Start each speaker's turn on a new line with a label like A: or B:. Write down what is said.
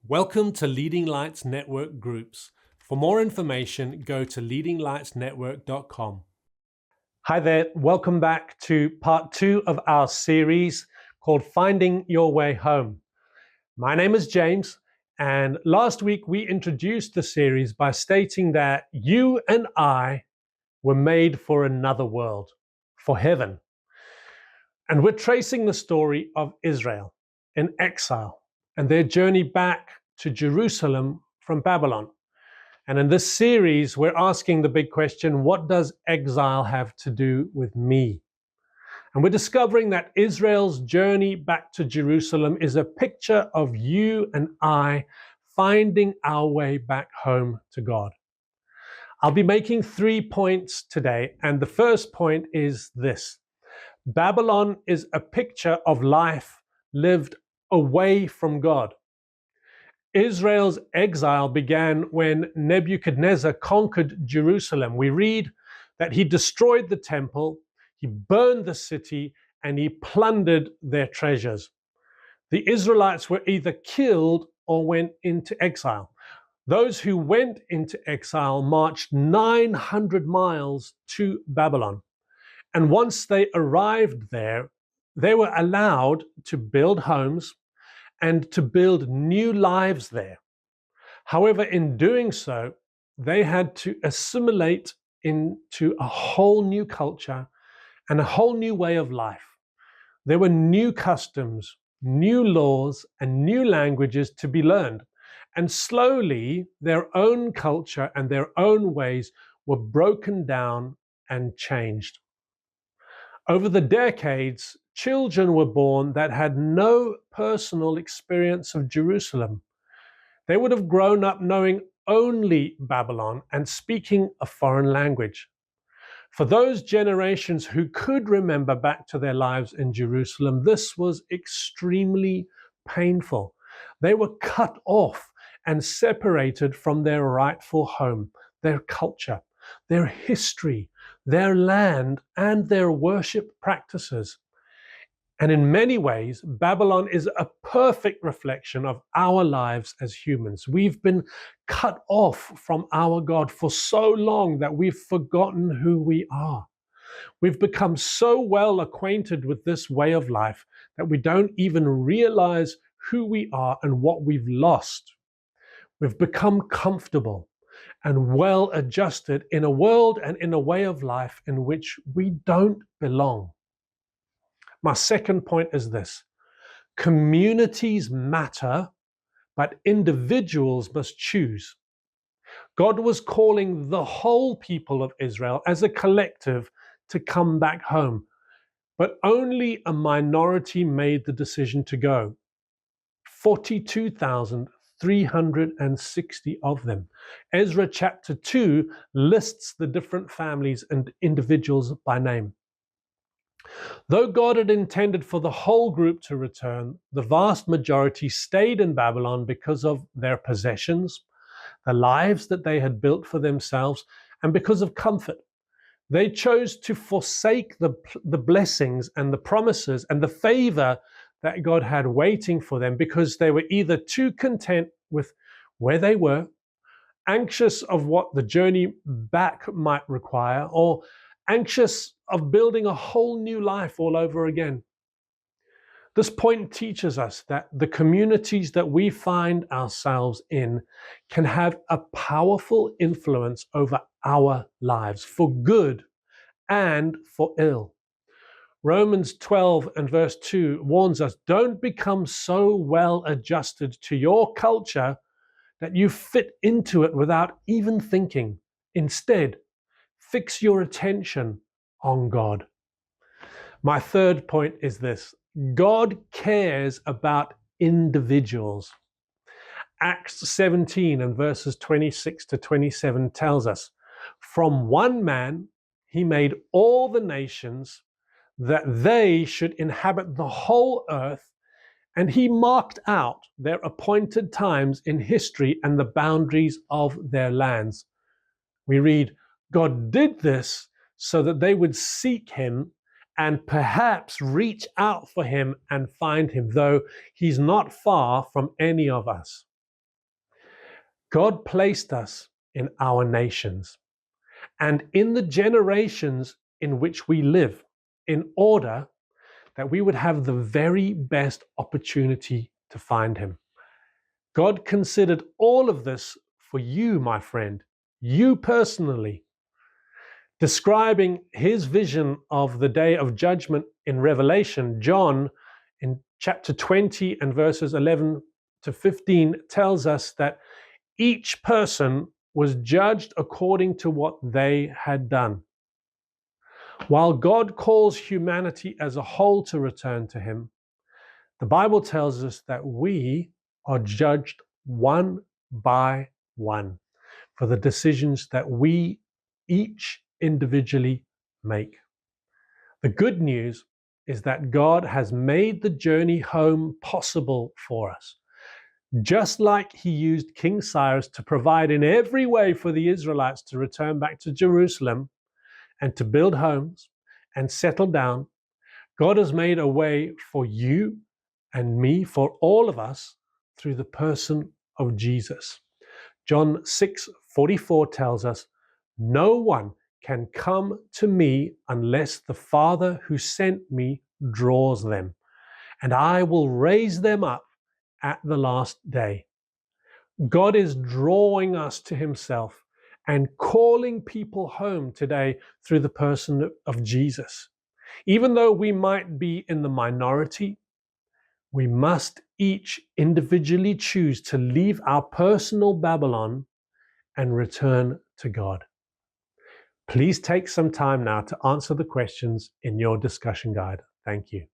A: Welcome to Leading Lights Network Groups. For more information, go to leadinglightsnetwork.com. Hi there, welcome back to part 2 of our series called Finding Your Way Home. My name is James, and last week we introduced the series by stating that you and I were made for another world, for heaven. And we're tracing the story of Israel in exile and their journey back to Jerusalem from Babylon. And in this series, we're asking the big question, what does exile have to do with me? And we're discovering that Israel's journey back to Jerusalem is a picture of you and I finding our way back home to God. I'll be making 3 points today, and the first point is this. Babylon is a picture of life lived away from God. Israel's exile began when Nebuchadnezzar conquered Jerusalem. We read that he destroyed the temple, he burned the city, and he plundered their treasures. The Israelites were either killed or went into exile. Those who went into exile marched 900 miles to Babylon. And once they arrived there, they were allowed to build homes and to build new lives there. However, in doing so, they had to assimilate into a whole new culture and a whole new way of life. There were new customs, new laws, and new languages to be learned. And slowly, their own culture and their own ways were broken down and changed. Over the decades, children were born that had no personal experience of Jerusalem. They would have grown up knowing only Babylon and speaking a foreign language. For those generations who could remember back to their lives in Jerusalem, this was extremely painful. They were cut off and separated from their rightful home, their culture, their history, their land, and their worship practices. And in many ways, Babylon is a perfect reflection of our lives as humans. We've been cut off from our God for so long that we've forgotten who we are. We've become so well acquainted with this way of life that we don't even realize who we are and what we've lost. We've become comfortable and well adjusted in a world and in a way of life in which we don't belong. My second point is this. Communities matter, but individuals must choose. God was calling the whole people of Israel as a collective to come back home, but only a minority made the decision to go. 42,360 of them. Ezra chapter 2 lists the different families and individuals by name. Though God had intended for the whole group to return, the vast majority stayed in Babylon because of their possessions, the lives that they had built for themselves, and because of comfort. They chose to forsake the blessings and the promises and the favor that God had waiting for them because they were either too content with where they were, anxious of what the journey back might require, or anxious of building a whole new life all over again. This point teaches us that the communities that we find ourselves in can have a powerful influence over our lives, for good and for ill. Romans 12 and verse 2 warns us, don't become so well adjusted to your culture that you fit into it without even thinking. Instead, fix your attention on God. My third point is this. God cares about individuals. Acts 17 and verses 26 to 27 tells us, from one man he made all the nations that they should inhabit the whole earth, and he marked out their appointed times in history and the boundaries of their lands. We read, God did this so that they would seek him and perhaps reach out for him and find him, though he's not far from any of us. God placed us in our nations and in the generations in which we live in order that we would have the very best opportunity to find him. God considered all of this for you, my friend, you personally. Describing his vision of the day of judgment in Revelation, John, in chapter 20 and verses 11 to 15, tells us that each person was judged according to what they had done. While God calls humanity as a whole to return to him, the Bible tells us that we are judged one by one for the decisions that we each individually make. The good news is that God has made the journey home possible for us. Just like he used King Cyrus to provide in every way for the Israelites to return back to Jerusalem and to build homes and settle down, God has made a way for you and me, for all of us, through the person of Jesus. John 6:44 tells us, "No one can come to me unless the Father who sent me draws them, and I will raise them up at the last day." God is drawing us to himself and calling people home today through the person of Jesus. Even though we might be in the minority, we must each individually choose to leave our personal Babylon and return to God. Please take some time now to answer the questions in your discussion guide. Thank you.